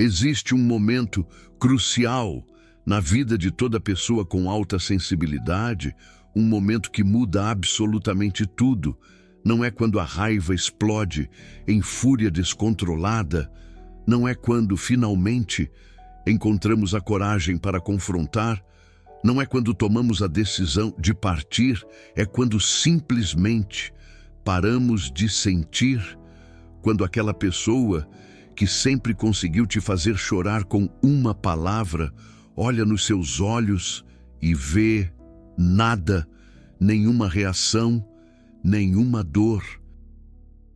Existe um momento crucial na vida de toda pessoa com alta sensibilidade, um momento que muda absolutamente tudo. Não é quando a raiva explode em fúria descontrolada, não é quando finalmente encontramos a coragem para confrontar, não é quando tomamos a decisão de partir, é quando simplesmente paramos de sentir, quando aquela pessoa que sempre conseguiu te fazer chorar com uma palavra, olha nos seus olhos e vê nada, nenhuma reação, nenhuma dor,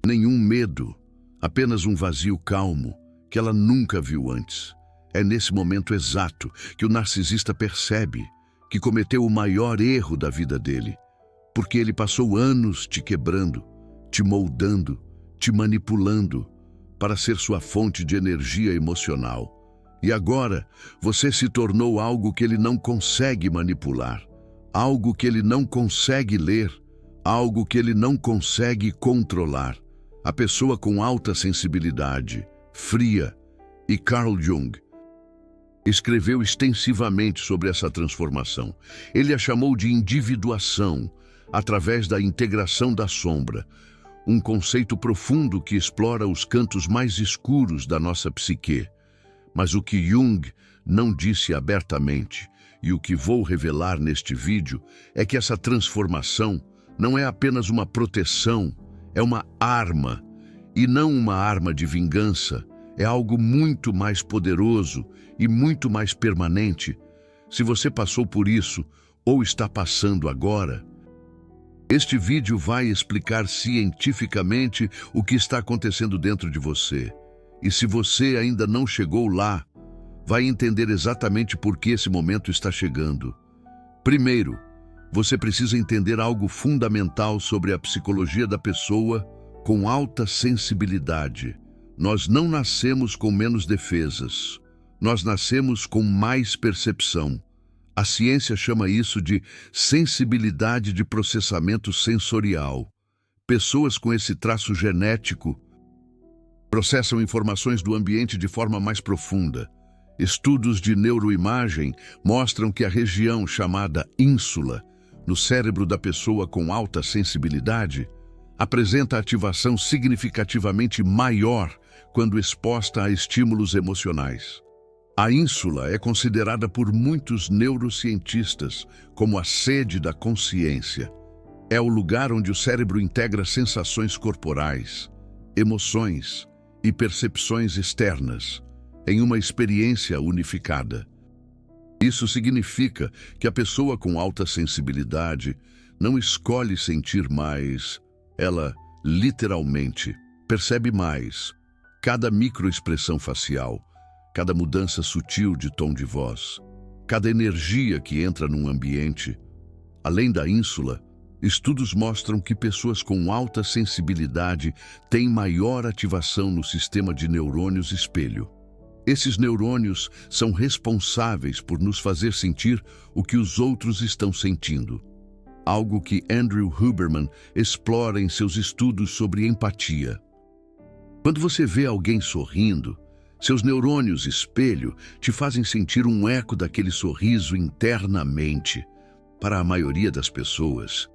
nenhum medo, apenas um vazio calmo que ela nunca viu antes. É nesse momento exato que o narcisista percebe que cometeu o maior erro da vida dele, porque ele passou anos te quebrando, te moldando, te manipulando para ser sua fonte de energia emocional. E agora você se tornou algo que ele não consegue manipular, algo que ele não consegue ler, algo que ele não consegue controlar. A pessoa com alta sensibilidade, fria, e Carl Jung escreveu extensivamente sobre essa transformação. Ele a chamou de individuação, através da integração da sombra, um conceito profundo que explora os cantos mais escuros da nossa psique. Mas o que Jung não disse abertamente, e o que vou revelar neste vídeo, é que essa transformação não é apenas uma proteção, é uma arma, e não uma arma de vingança, é algo muito mais poderoso e muito mais permanente. Se você passou por isso ou está passando agora, este vídeo vai explicar cientificamente o que está acontecendo dentro de você. E se você ainda não chegou lá, vai entender exatamente por que esse momento está chegando. Primeiro, você precisa entender algo fundamental sobre a psicologia da pessoa com alta sensibilidade. Nós não nascemos com menos defesas. Nós nascemos com mais percepção. A ciência chama isso de sensibilidade de processamento sensorial. Pessoas com esse traço genético processam informações do ambiente de forma mais profunda. Estudos de neuroimagem mostram que a região chamada ínsula, no cérebro da pessoa com alta sensibilidade, apresenta ativação significativamente maior quando exposta a estímulos emocionais. A ínsula é considerada por muitos neurocientistas como a sede da consciência. É o lugar onde o cérebro integra sensações corporais, emoções e percepções externas em uma experiência unificada. Isso significa que a pessoa com alta sensibilidade não escolhe sentir mais, ela literalmente percebe mais cada microexpressão facial, cada mudança sutil de tom de voz, cada energia que entra num ambiente. Além da ínsula, estudos mostram que pessoas com alta sensibilidade têm maior ativação no sistema de neurônios espelho. Esses neurônios são responsáveis por nos fazer sentir o que os outros estão sentindo, algo que Andrew Huberman explora em seus estudos sobre empatia. Quando você vê alguém sorrindo, seus neurônios espelho te fazem sentir um eco daquele sorriso internamente. Para a maioria das pessoas,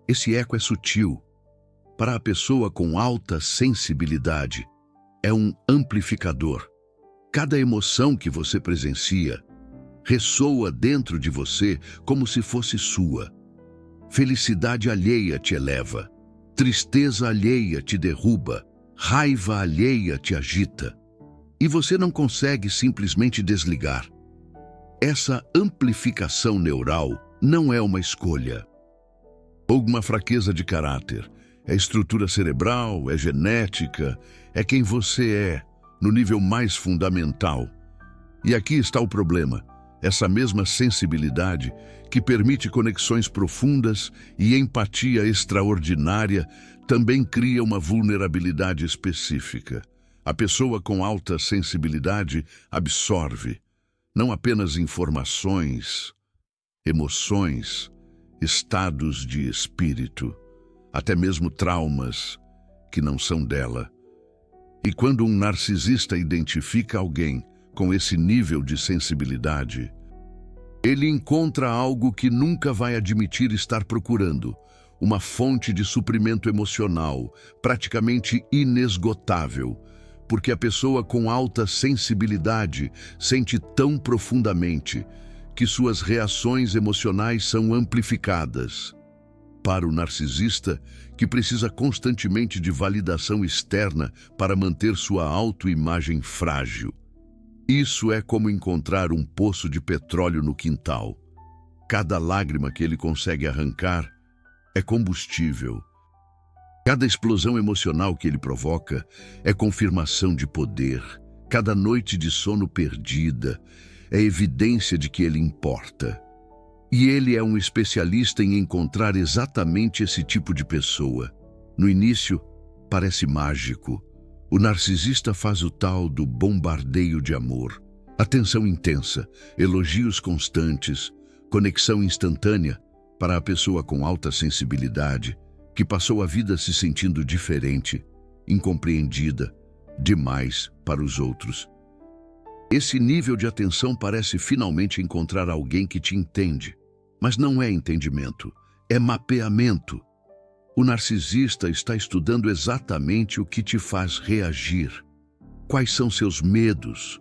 esse eco é sutil. Para a pessoa com alta sensibilidade, é um amplificador. Cada emoção que você presencia ressoa dentro de você como se fosse sua. Felicidade alheia te eleva, tristeza alheia te derruba, raiva alheia te agita. E você não consegue simplesmente desligar. Essa amplificação neural não é uma escolha ou uma fraqueza de caráter. É estrutura cerebral, é genética, é quem você é, no nível mais fundamental. E aqui está o problema. Essa mesma sensibilidade que permite conexões profundas e empatia extraordinária também cria uma vulnerabilidade específica. A pessoa com alta sensibilidade absorve não apenas informações, emoções, estados de espírito, até mesmo traumas que não são dela. E quando um narcisista identifica alguém com esse nível de sensibilidade, ele encontra algo que nunca vai admitir estar procurando, uma fonte de suprimento emocional, praticamente inesgotável, porque a pessoa com alta sensibilidade sente tão profundamente que suas reações emocionais são amplificadas. Para o narcisista, que precisa constantemente de validação externa para manter sua autoimagem frágil, isso é como encontrar um poço de petróleo no quintal. Cada lágrima que ele consegue arrancar é combustível. Cada explosão emocional que ele provoca é confirmação de poder. Cada noite de sono perdida é evidência de que ele importa. E ele é um especialista em encontrar exatamente esse tipo de pessoa. No início, parece mágico. O narcisista faz o tal do bombardeio de amor. Atenção intensa, elogios constantes, conexão instantânea para a pessoa com alta sensibilidade, que passou a vida se sentindo diferente, incompreendida, demais para os outros. Esse nível de atenção parece finalmente encontrar alguém que te entende. Mas não é entendimento, é mapeamento. O narcisista está estudando exatamente o que te faz reagir. Quais são seus medos?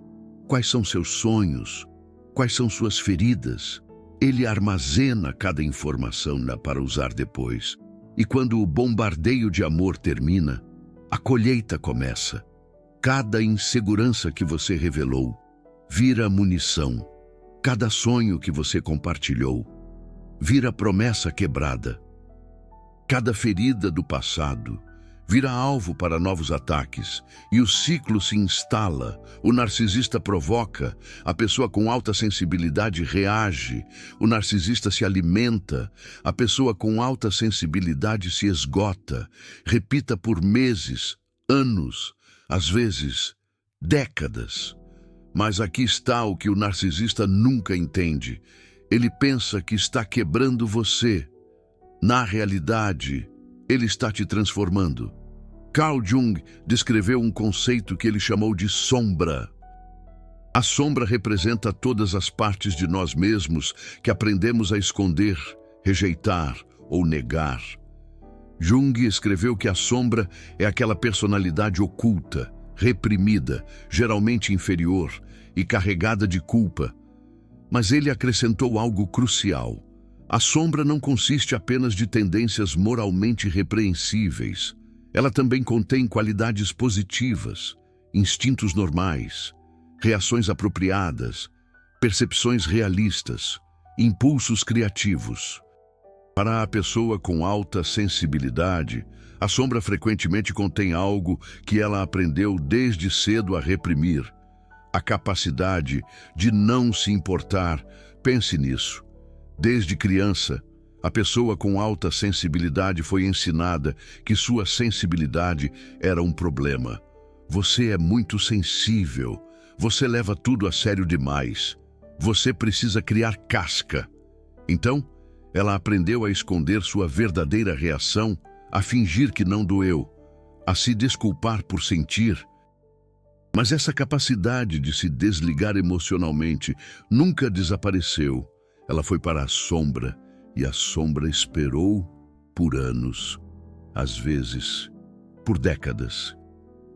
Quais são seus sonhos? Quais são suas feridas? Ele armazena cada informação para usar depois. E quando o bombardeio de amor termina, a colheita começa. Cada insegurança que você revelou vira munição. Cada sonho que você compartilhou vira promessa quebrada. Cada ferida do passado vira alvo para novos ataques e o ciclo se instala. O narcisista provoca, a pessoa com alta sensibilidade reage, o narcisista se alimenta, a pessoa com alta sensibilidade se esgota. Repita por meses, anos, às vezes décadas. Mas aqui está o que o narcisista nunca entende. Ele pensa que está quebrando você. Na realidade, ele está te transformando. Carl Jung descreveu um conceito que ele chamou de sombra. A sombra representa todas as partes de nós mesmos que aprendemos a esconder, rejeitar ou negar. Jung escreveu que a sombra é aquela personalidade oculta, reprimida, geralmente inferior e carregada de culpa. Mas ele acrescentou algo crucial. A sombra não consiste apenas de tendências moralmente repreensíveis. Ela também contém qualidades positivas, instintos normais, reações apropriadas, percepções realistas, impulsos criativos. Para a pessoa com alta sensibilidade, a sombra frequentemente contém algo que ela aprendeu desde cedo a reprimir. A capacidade de não se importar. Pense nisso. Desde criança, a pessoa com alta sensibilidade foi ensinada que sua sensibilidade era um problema. Você é muito sensível. Você leva tudo a sério demais. Você precisa criar casca. Então, ela aprendeu a esconder sua verdadeira reação, a fingir que não doeu, a se desculpar por sentir. Mas essa capacidade de se desligar emocionalmente nunca desapareceu. Ela foi para a sombra, e a sombra esperou por anos, às vezes por décadas.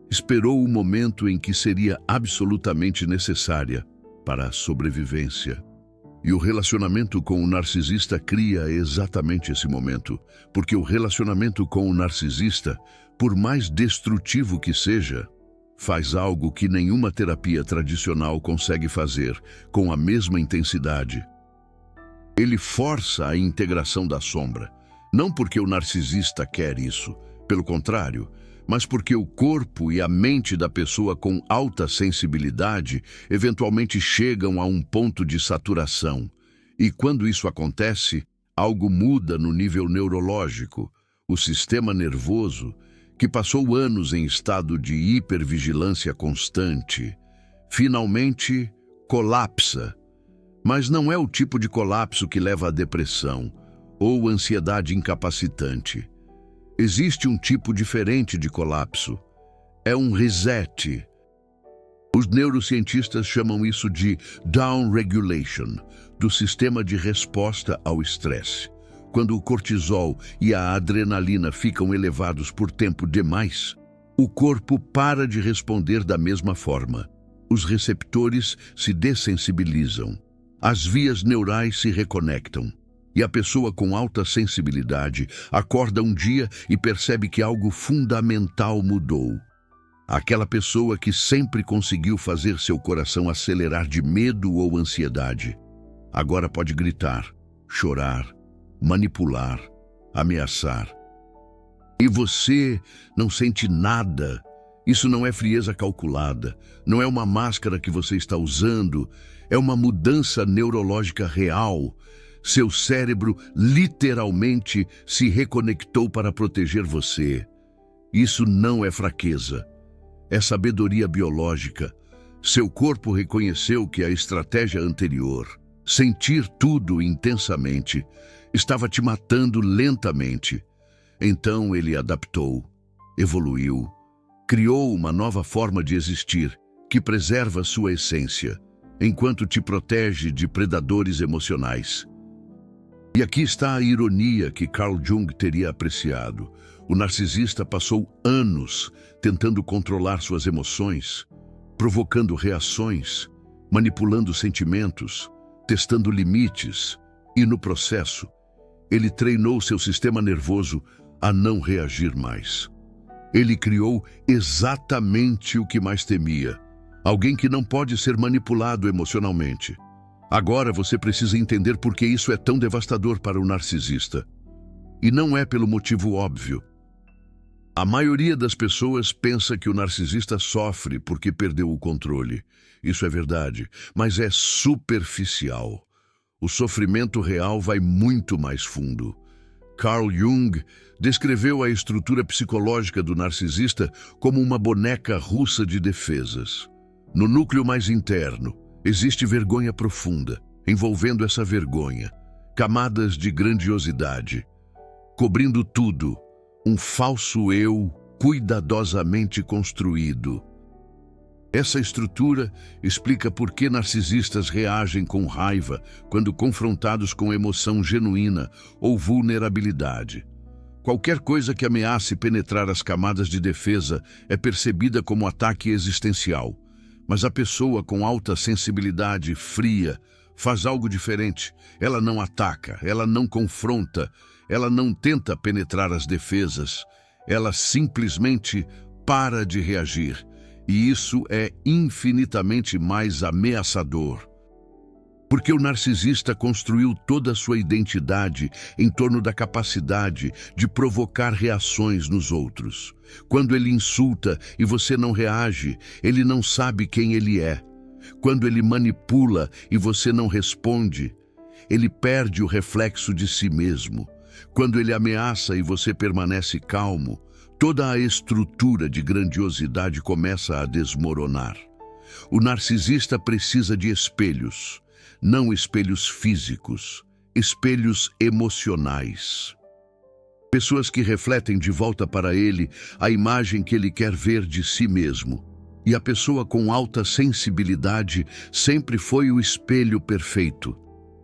Esperou o momento em que seria absolutamente necessária para a sobrevivência. E o relacionamento com o narcisista cria exatamente esse momento, porque o relacionamento com o narcisista, por mais destrutivo que seja, faz algo que nenhuma terapia tradicional consegue fazer com a mesma intensidade. Ele força a integração da sombra, não porque o narcisista quer isso, pelo contrário, mas porque o corpo e a mente da pessoa com alta sensibilidade eventualmente chegam a um ponto de saturação. E quando isso acontece, algo muda no nível neurológico. O sistema nervoso, que passou anos em estado de hipervigilância constante, finalmente colapsa. Mas não é o tipo de colapso que leva à depressão ou ansiedade incapacitante. Existe um tipo diferente de colapso. É um reset. Os neurocientistas chamam isso de downregulation, do sistema de resposta ao estresse. Quando o cortisol e a adrenalina ficam elevados por tempo demais, o corpo para de responder da mesma forma. Os receptores se dessensibilizam, as vias neurais se reconectam, e a pessoa com alta sensibilidade acorda um dia e percebe que algo fundamental mudou. Aquela pessoa que sempre conseguiu fazer seu coração acelerar de medo ou ansiedade, agora pode gritar, chorar, manipular, ameaçar. E você não sente nada. Isso não é frieza calculada, não é uma máscara que você está usando, é uma mudança neurológica real. Seu cérebro literalmente se reconectou para proteger você. Isso não é fraqueza. É sabedoria biológica. Seu corpo reconheceu que a estratégia anterior, sentir tudo intensamente, estava te matando lentamente. Então ele adaptou, evoluiu, criou uma nova forma de existir que preserva sua essência, enquanto te protege de predadores emocionais. E aqui está a ironia que Carl Jung teria apreciado. O narcisista passou anos tentando controlar suas emoções, provocando reações, manipulando sentimentos, testando limites, e no processo, ele treinou seu sistema nervoso a não reagir mais. Ele criou exatamente o que mais temia, alguém que não pode ser manipulado emocionalmente. Agora você precisa entender por que isso é tão devastador para o narcisista. E não é pelo motivo óbvio. A maioria das pessoas pensa que o narcisista sofre porque perdeu o controle. Isso é verdade, mas é superficial. O sofrimento real vai muito mais fundo. Carl Jung descreveu a estrutura psicológica do narcisista como uma boneca russa de defesas. No núcleo mais interno, existe vergonha profunda, envolvendo essa vergonha, camadas de grandiosidade, cobrindo tudo, um falso eu cuidadosamente construído. Essa estrutura explica por que narcisistas reagem com raiva quando confrontados com emoção genuína ou vulnerabilidade. Qualquer coisa que ameace penetrar as camadas de defesa é percebida como ataque existencial. Mas a pessoa com alta sensibilidade fria faz algo diferente. Ela não ataca, ela não confronta, ela não tenta penetrar as defesas. Ela simplesmente para de reagir. E isso é infinitamente mais ameaçador. Porque o narcisista construiu toda a sua identidade em torno da capacidade de provocar reações nos outros. Quando ele insulta e você não reage, ele não sabe quem ele é. Quando ele manipula e você não responde, ele perde o reflexo de si mesmo. Quando ele ameaça e você permanece calmo, toda a estrutura de grandiosidade começa a desmoronar. O narcisista precisa de espelhos, não espelhos físicos, espelhos emocionais. Pessoas que refletem de volta para ele a imagem que ele quer ver de si mesmo. E a pessoa com alta sensibilidade sempre foi o espelho perfeito,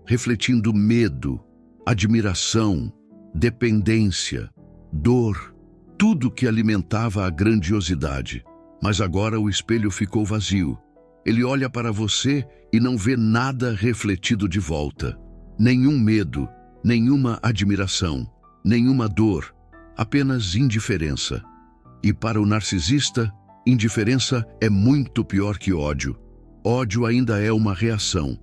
refletindo medo, admiração, dependência, dor, tudo que alimentava a grandiosidade. Mas agora o espelho ficou vazio. Ele olha para você e não vê nada refletido de volta. Nenhum medo, nenhuma admiração, nenhuma dor, apenas indiferença. E para o narcisista, indiferença é muito pior que ódio. Ódio ainda é uma reação.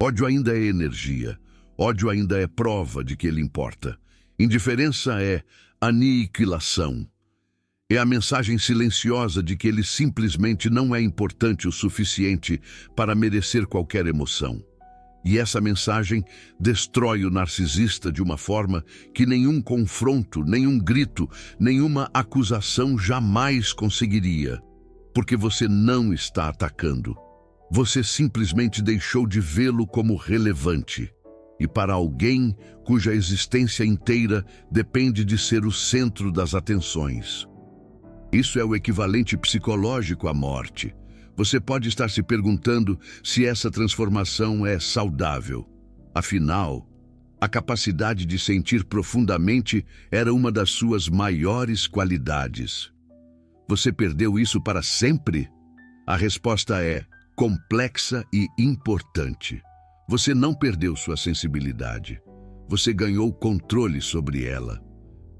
Ódio ainda é energia. Ódio ainda é prova de que ele importa. Indiferença é aniquilação. É a mensagem silenciosa de que ele simplesmente não é importante o suficiente para merecer qualquer emoção. E essa mensagem destrói o narcisista de uma forma que nenhum confronto, nenhum grito, nenhuma acusação jamais conseguiria. Porque você não está atacando. Você simplesmente deixou de vê-lo como relevante. E para alguém cuja existência inteira depende de ser o centro das atenções. Isso é o equivalente psicológico à morte. Você pode estar se perguntando se essa transformação é saudável. Afinal, a capacidade de sentir profundamente era uma das suas maiores qualidades. Você perdeu isso para sempre? A resposta é complexa e importante. Você não perdeu sua sensibilidade. Você ganhou controle sobre ela.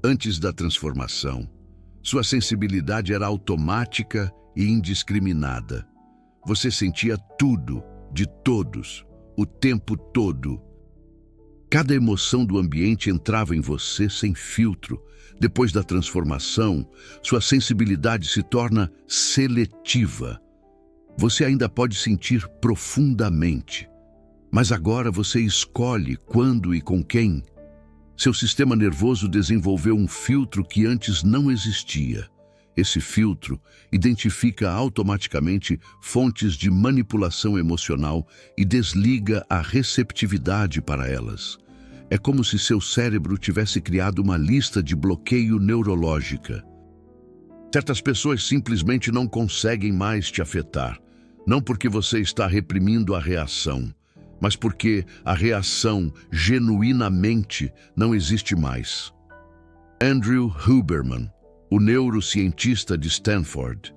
Antes da transformação, sua sensibilidade era automática e indiscriminada. Você sentia tudo, de todos, o tempo todo. Cada emoção do ambiente entrava em você sem filtro. Depois da transformação, sua sensibilidade se torna seletiva. Você ainda pode sentir profundamente, mas agora você escolhe quando e com quem. Seu sistema nervoso desenvolveu um filtro que antes não existia. Esse filtro identifica automaticamente fontes de manipulação emocional e desliga a receptividade para elas. É como se seu cérebro tivesse criado uma lista de bloqueio neurológica. Certas pessoas simplesmente não conseguem mais te afetar, não porque você está reprimindo a reação, mas porque a reação genuinamente não existe mais. Andrew Huberman, o neurocientista de Stanford,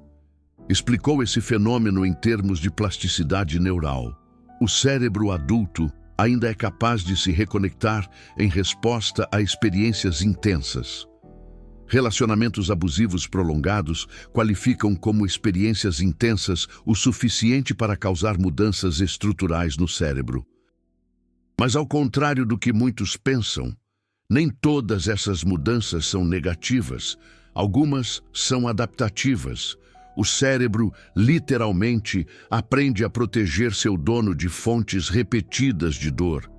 explicou esse fenômeno em termos de plasticidade neural. O cérebro adulto ainda é capaz de se reconectar em resposta a experiências intensas. Relacionamentos abusivos prolongados qualificam como experiências intensas o suficiente para causar mudanças estruturais no cérebro. Mas ao contrário do que muitos pensam, nem todas essas mudanças são negativas. Algumas são adaptativas. O cérebro, literalmente, aprende a proteger seu dono de fontes repetidas de dor.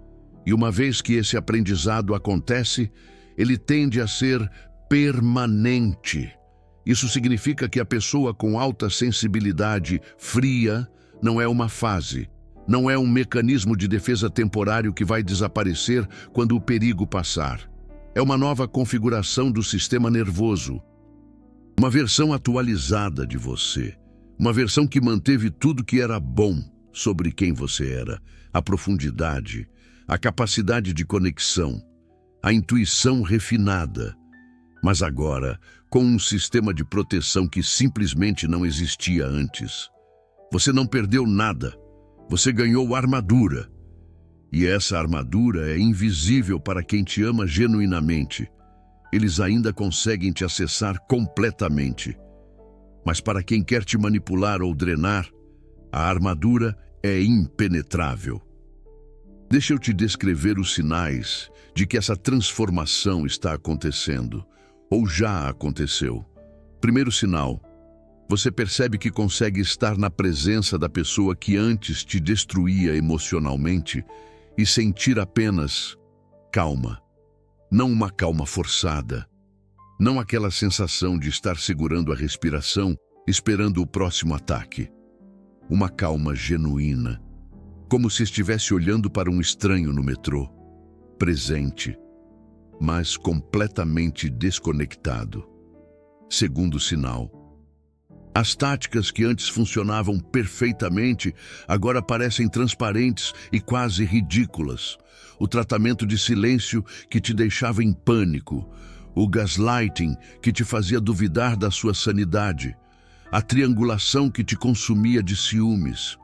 E uma vez que esse aprendizado acontece, ele tende a ser permanente. Isso significa que a pessoa com alta sensibilidade fria não é uma fase, não é um mecanismo de defesa temporário que vai desaparecer quando o perigo passar. É uma nova configuração do sistema nervoso, uma versão atualizada de você, uma versão que manteve tudo que era bom sobre quem você era, a profundidade, a capacidade de conexão, a intuição refinada, mas agora com um sistema de proteção que simplesmente não existia antes. Você não perdeu nada, você ganhou armadura. E essa armadura é invisível para quem te ama genuinamente. Eles ainda conseguem te acessar completamente. Mas para quem quer te manipular ou drenar, a armadura é impenetrável. Deixa eu te descrever os sinais de que essa transformação está acontecendo, ou já aconteceu. Primeiro sinal: você percebe que consegue estar na presença da pessoa que antes te destruía emocionalmente e sentir apenas calma. Não uma calma forçada. Não aquela sensação de estar segurando a respiração, esperando o próximo ataque. Uma calma genuína, como se estivesse olhando para um estranho no metrô, presente, mas completamente desconectado. Segundo sinal: as táticas que antes funcionavam perfeitamente agora parecem transparentes e quase ridículas. O tratamento de silêncio que te deixava em pânico, o gaslighting que te fazia duvidar da sua sanidade, a triangulação que te consumia de ciúmes.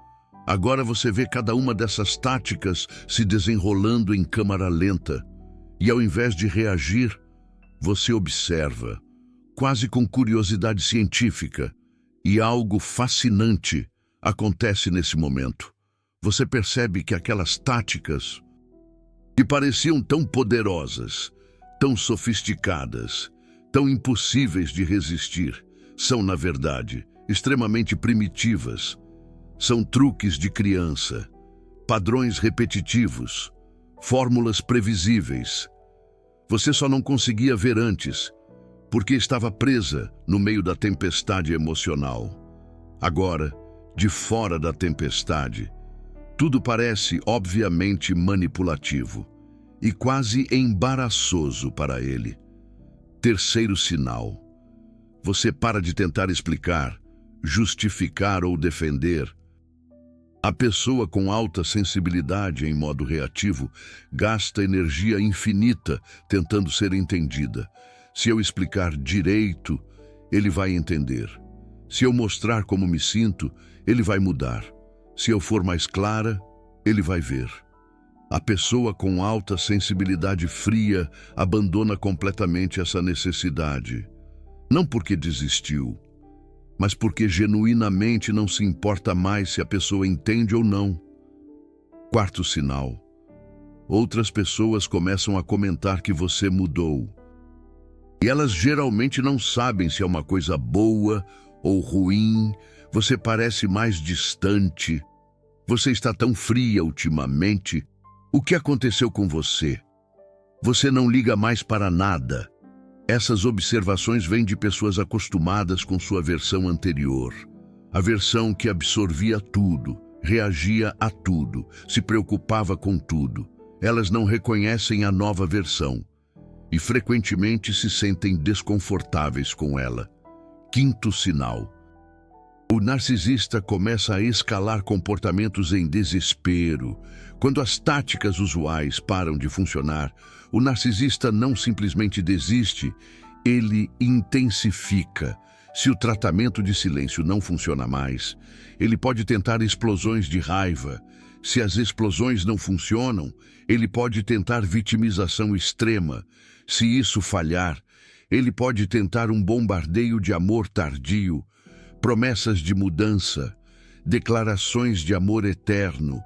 Agora você vê cada uma dessas táticas se desenrolando em câmara lenta. E ao invés de reagir, você observa, quase com curiosidade científica, e algo fascinante acontece nesse momento. Você percebe que aquelas táticas, que pareciam tão poderosas, tão sofisticadas, tão impossíveis de resistir, são, na verdade, extremamente primitivas. São truques de criança, padrões repetitivos, fórmulas previsíveis. Você só não conseguia ver antes, porque estava presa no meio da tempestade emocional. Agora, de fora da tempestade, tudo parece obviamente manipulativo e quase embaraçoso para ele. Terceiro sinal: Você para de tentar explicar, justificar ou defender. A pessoa com alta sensibilidade em modo reativo gasta energia infinita tentando ser entendida. Se eu explicar direito, ele vai entender. Se eu mostrar como me sinto, ele vai mudar. Se eu for mais clara, ele vai ver. A pessoa com alta sensibilidade fria abandona completamente essa necessidade. Não porque desistiu, mas porque genuinamente não se importa mais se a pessoa entende ou não. Quarto sinal. Outras pessoas começam a comentar que você mudou. E elas geralmente não sabem se é uma coisa boa ou ruim. Você parece mais distante. Você está tão fria ultimamente. O que aconteceu com você? Você não liga mais para nada. Essas observações vêm de pessoas acostumadas com sua versão anterior. A versão que absorvia tudo, reagia a tudo, se preocupava com tudo. Elas não reconhecem a nova versão e frequentemente se sentem desconfortáveis com ela. Quinto sinal. O narcisista começa a escalar comportamentos em desespero. Quando as táticas usuais param de funcionar, o narcisista não simplesmente desiste, ele intensifica. Se o tratamento de silêncio não funciona mais, ele pode tentar explosões de raiva. Se as explosões não funcionam, ele pode tentar vitimização extrema. Se isso falhar, ele pode tentar um bombardeio de amor tardio, promessas de mudança, declarações de amor eterno,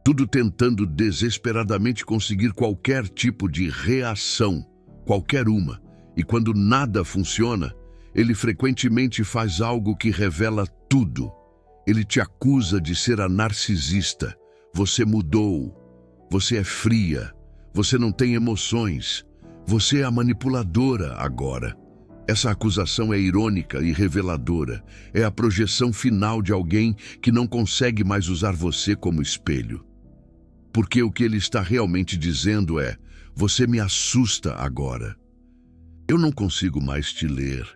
tudo tentando desesperadamente conseguir qualquer tipo de reação, qualquer uma. E quando nada funciona, ele frequentemente faz algo que revela tudo. Ele te acusa de ser a narcisista. Você mudou. Você é fria. Você não tem emoções. Você é a manipuladora agora. Essa acusação é irônica e reveladora. É a projeção final de alguém que não consegue mais usar você como espelho. Porque o que ele está realmente dizendo é: você me assusta agora. Eu não consigo mais te ler.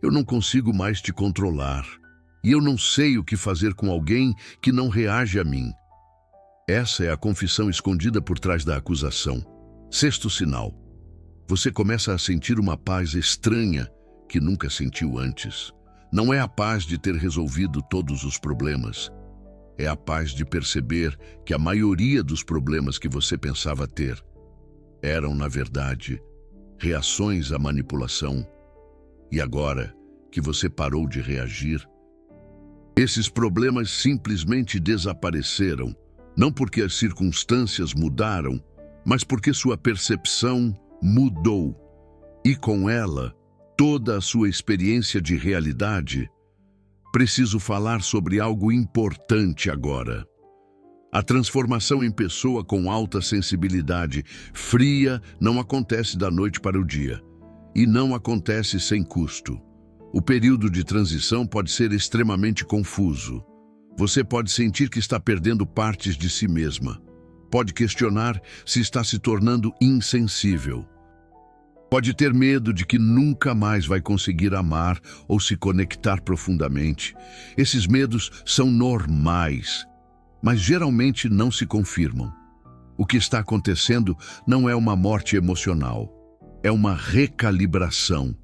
Eu não consigo mais te controlar. E eu não sei o que fazer com alguém que não reage a mim. Essa é a confissão escondida por trás da acusação. Sexto sinal. Você começa a sentir uma paz estranha que nunca sentiu antes. Não é a paz de ter resolvido todos os problemas. É a paz de perceber que a maioria dos problemas que você pensava ter eram, na verdade, reações à manipulação. E agora que você parou de reagir, esses problemas simplesmente desapareceram, não porque as circunstâncias mudaram, mas porque sua percepção mudou. E com ela, toda a sua experiência de realidade. Preciso falar sobre algo importante agora. A transformação em pessoa com alta sensibilidade fria não acontece da noite para o dia. E não acontece sem custo. O período de transição pode ser extremamente confuso. Você pode sentir que está perdendo partes de si mesma. Pode questionar se está se tornando insensível. Pode ter medo de que nunca mais vai conseguir amar ou se conectar profundamente. Esses medos são normais, mas geralmente não se confirmam. O que está acontecendo não é uma morte emocional, é uma recalibração.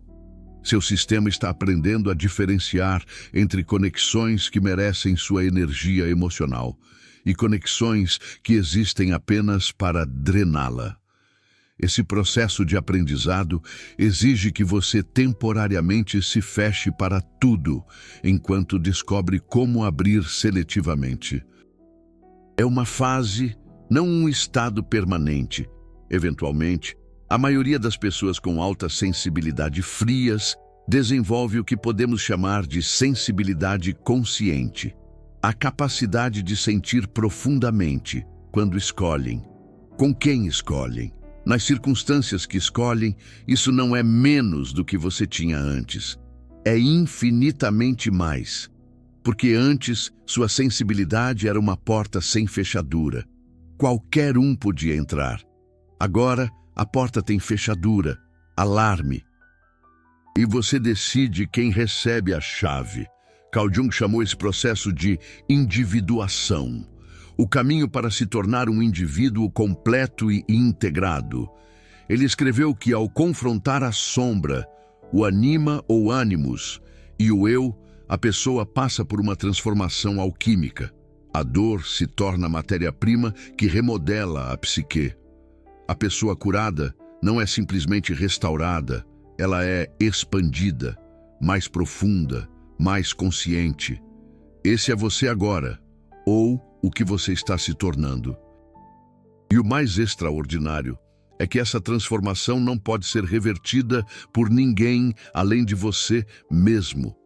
Seu sistema está aprendendo a diferenciar entre conexões que merecem sua energia emocional e conexões que existem apenas para drená-la. Esse processo de aprendizado exige que você temporariamente se feche para tudo, enquanto descobre como abrir seletivamente. É uma fase, não um estado permanente. Eventualmente, a maioria das pessoas com alta sensibilidade frias desenvolve o que podemos chamar de sensibilidade consciente. A capacidade de sentir profundamente quando escolhem, com quem escolhem. Nas circunstâncias que escolhem, isso não é menos do que você tinha antes. É infinitamente mais. Porque antes, sua sensibilidade era uma porta sem fechadura. Qualquer um podia entrar. Agora, a porta tem fechadura, alarme. E você decide quem recebe a chave. Carl Jung chamou esse processo de individuação, o caminho para se tornar um indivíduo completo e integrado. Ele escreveu que ao confrontar a sombra, o anima ou ânimos, e o eu, a pessoa passa por uma transformação alquímica. A dor se torna matéria-prima que remodela a psique. A pessoa curada não é simplesmente restaurada, ela é expandida, mais profunda, mais consciente. Esse é você agora, ou o que você está se tornando. E o mais extraordinário é que essa transformação não pode ser revertida por ninguém além de você mesmo.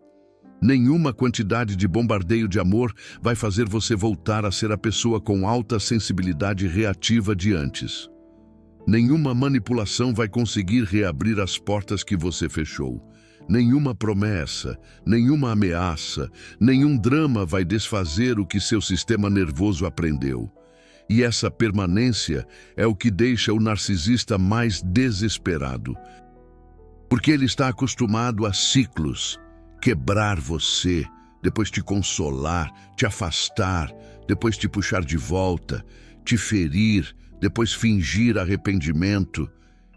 Nenhuma quantidade de bombardeio de amor vai fazer você voltar a ser a pessoa com alta sensibilidade reativa de antes. Nenhuma manipulação vai conseguir reabrir as portas que você fechou. Nenhuma promessa, nenhuma ameaça, nenhum drama vai desfazer o que seu sistema nervoso aprendeu. E essa permanência é o que deixa o narcisista mais desesperado. Porque ele está acostumado a ciclos. Quebrar você, depois te consolar, te afastar, depois te puxar de volta, te ferir, depois fingir arrependimento.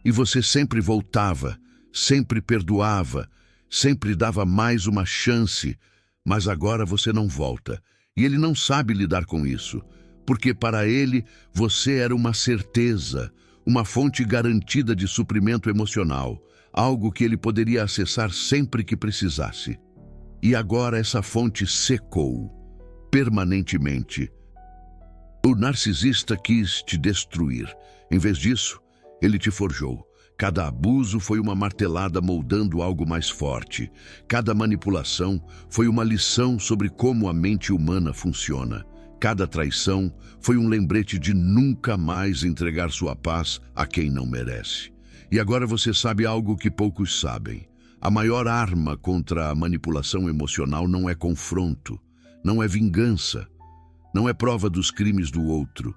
E você sempre voltava, sempre perdoava, sempre dava mais uma chance, mas agora você não volta. E ele não sabe lidar com isso, porque para ele você era uma certeza, uma fonte garantida de suprimento emocional, algo que ele poderia acessar sempre que precisasse. E agora essa fonte secou, permanentemente. O narcisista quis te destruir. Em vez disso, ele te forjou. Cada abuso foi uma martelada moldando algo mais forte. Cada manipulação foi uma lição sobre como a mente humana funciona. Cada traição foi um lembrete de nunca mais entregar sua paz a quem não merece. E agora você sabe algo que poucos sabem. A maior arma contra a manipulação emocional não é confronto, não é vingança, não é prova dos crimes do outro.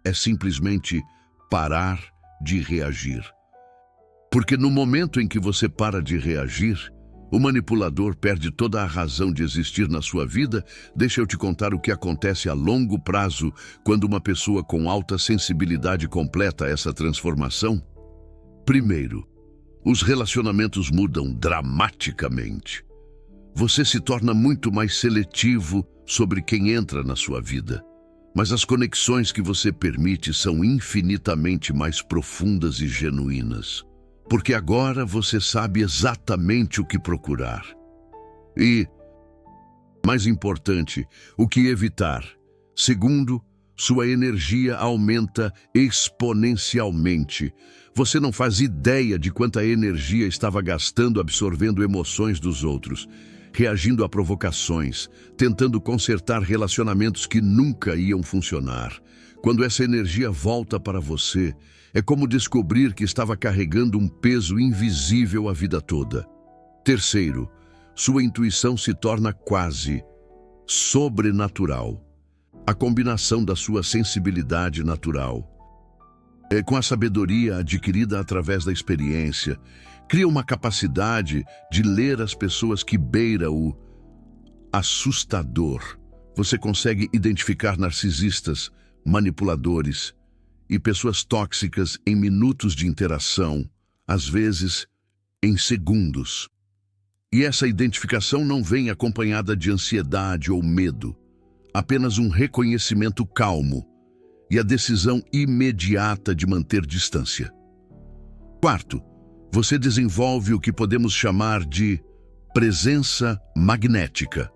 É simplesmente parar de reagir. Porque no momento em que você para de reagir, o manipulador perde toda a razão de existir na sua vida. Deixa eu te contar o que acontece a longo prazo quando uma pessoa com alta sensibilidade completa essa transformação. Primeiro, os relacionamentos mudam dramaticamente. Você se torna muito mais seletivo sobre quem entra na sua vida. Mas as conexões que você permite são infinitamente mais profundas e genuínas. Porque agora você sabe exatamente o que procurar. E, mais importante, o que evitar. Segundo, sua energia aumenta exponencialmente. Você não faz ideia de quanta energia estava gastando absorvendo emoções dos outros, reagindo a provocações, tentando consertar relacionamentos que nunca iam funcionar. Quando essa energia volta para você, é como descobrir que estava carregando um peso invisível a vida toda. Terceiro, sua intuição se torna quase sobrenatural. A combinação da sua sensibilidade natural com a sabedoria adquirida através da experiência, cria uma capacidade de ler as pessoas que beira o assustador. Você consegue identificar narcisistas, manipuladores e pessoas tóxicas em minutos de interação, às vezes em segundos. E essa identificação não vem acompanhada de ansiedade ou medo, apenas um reconhecimento calmo e a decisão imediata de manter distância. Quarto, você desenvolve o que podemos chamar de presença magnética.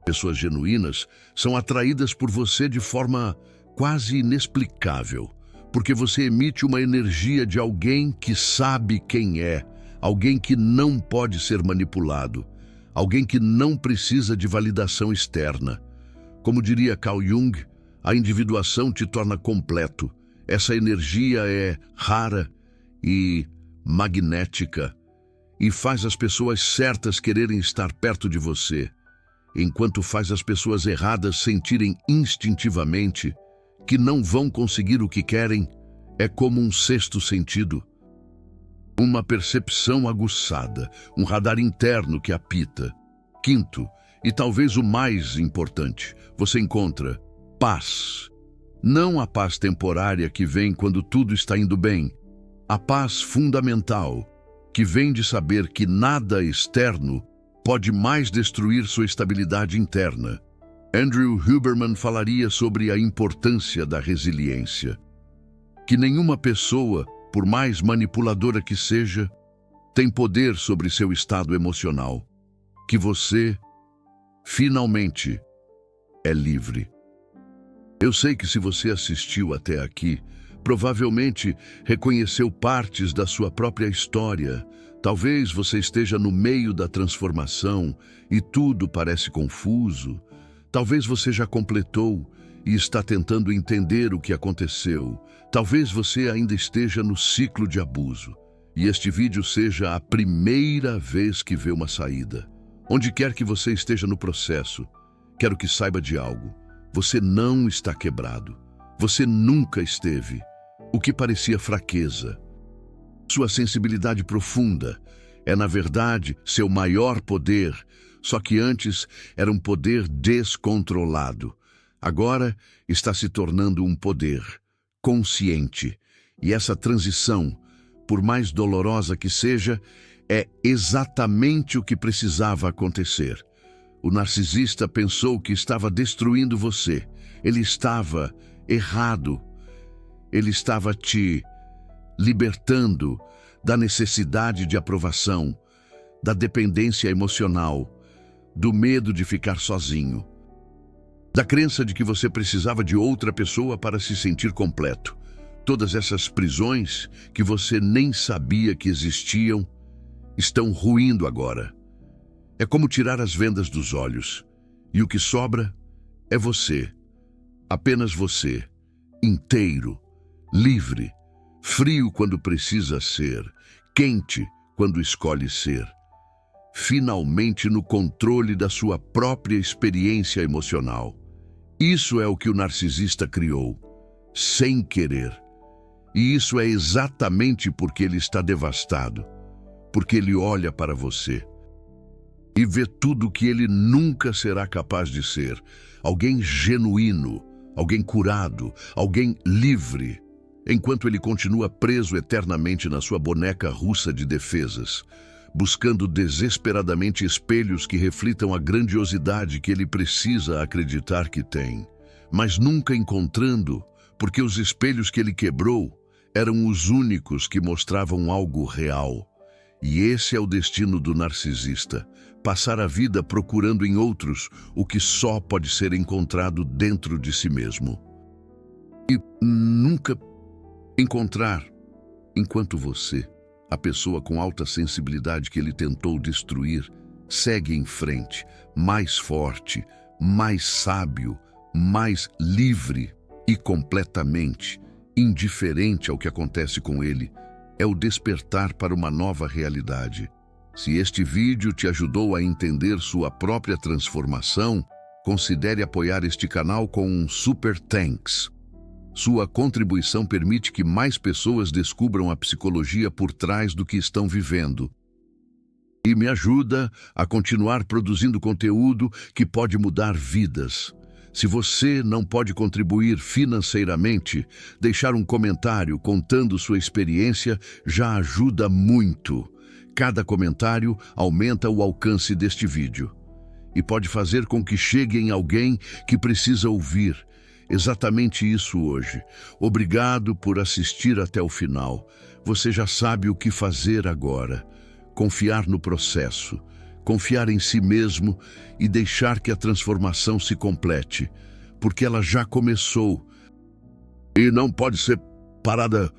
Pessoas genuínas são atraídas por você de forma quase inexplicável, porque você emite uma energia de alguém que sabe quem é, alguém que não pode ser manipulado, alguém que não precisa de validação externa. Como diria Carl Jung, a individuação te torna completo. Essa energia é rara e magnética e faz as pessoas certas quererem estar perto de você, enquanto faz as pessoas erradas sentirem instintivamente que não vão conseguir o que querem. É como um sexto sentido. uma percepção aguçada, um radar interno que apita. Quinto, e talvez o mais importante, você encontra paz. Não a paz temporária que vem quando tudo está indo bem. A paz fundamental, que vem de saber que nada externo pode mais destruir sua estabilidade interna. Andrew Huberman falaria sobre a importância da resiliência. Que nenhuma pessoa, por mais manipuladora que seja, tem poder sobre seu estado emocional. Que você, finalmente, é livre. Eu sei que se você assistiu até aqui, provavelmente reconheceu partes da sua própria história. Talvez você esteja no meio da transformação e tudo parece confuso. Talvez você já completou e está tentando entender o que aconteceu. Talvez você ainda esteja no ciclo de abuso e este vídeo seja a primeira vez que vê uma saída. Onde quer que você esteja no processo, quero que saiba de algo. Você não está quebrado. Você nunca esteve. O que parecia fraqueza, sua sensibilidade profunda, é na verdade seu maior poder, só que antes era um poder descontrolado. Agora está se tornando um poder consciente. E essa transição, por mais dolorosa que seja, é exatamente o que precisava acontecer. O narcisista pensou que estava destruindo você. Ele estava errado. Ele estava te libertando da necessidade de aprovação, da dependência emocional, do medo de ficar sozinho, da crença de que você precisava de outra pessoa para se sentir completo. Todas essas prisões que você nem sabia que existiam estão ruindo agora. É como tirar as vendas dos olhos, e o que sobra é você, apenas você, inteiro, livre, frio quando precisa ser, quente quando escolhe ser. Finalmente no controle da sua própria experiência emocional. Isso é o que o narcisista criou, sem querer. E isso é exatamente porque ele está devastado, porque ele olha para você e vê tudo que ele nunca será capaz de ser. Alguém genuíno, alguém curado, alguém livre, enquanto ele continua preso eternamente na sua boneca russa de defesas, buscando desesperadamente espelhos que reflitam a grandiosidade que ele precisa acreditar que tem, mas nunca encontrando, porque os espelhos que ele quebrou eram os únicos que mostravam algo real. E esse é o destino do narcisista, passar a vida procurando em outros o que só pode ser encontrado dentro de si mesmo. E nunca encontrar, enquanto você, a pessoa com alta sensibilidade que ele tentou destruir, segue em frente, mais forte, mais sábio, mais livre e completamente indiferente ao que acontece com ele, é o despertar para uma nova realidade. Se este vídeo te ajudou a entender sua própria transformação, considere apoiar este canal com um Super Thanks. Sua contribuição permite que mais pessoas descubram a psicologia por trás do que estão vivendo. E me ajuda a continuar produzindo conteúdo que pode mudar vidas. Se você não pode contribuir financeiramente, deixar um comentário contando sua experiência já ajuda muito. Cada comentário aumenta o alcance deste vídeo e pode fazer com que chegue em alguém que precisa ouvir exatamente isso hoje. Obrigado por assistir até o final. Você já sabe o que fazer agora. Confiar no processo, confiar em si mesmo e deixar que a transformação se complete, porque ela já começou e não pode ser parada